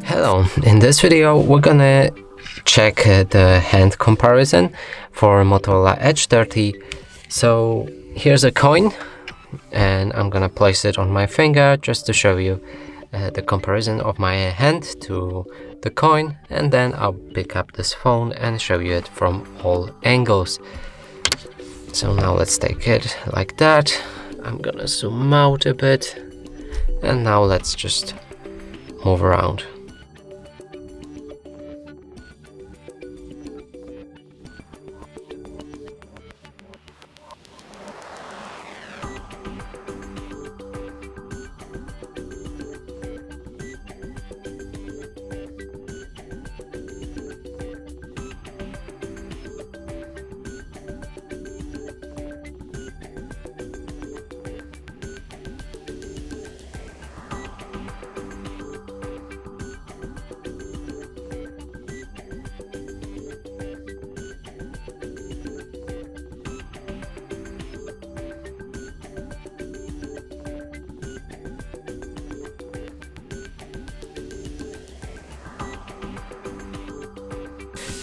Hello, in this video we're gonna check the hand comparison for Motorola Edge 30. So here's a coin and I'm gonna place it on my finger just to show you the comparison of my hand to the coin, and then I'll pick up this phone and show you it from all angles. So now let's take it like that. I'm gonna zoom out a bit, and now let's just move around.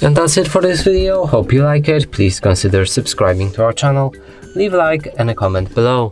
And that's it for this video. Hope you like it. Please consider subscribing to our channel, leave a like and a comment below.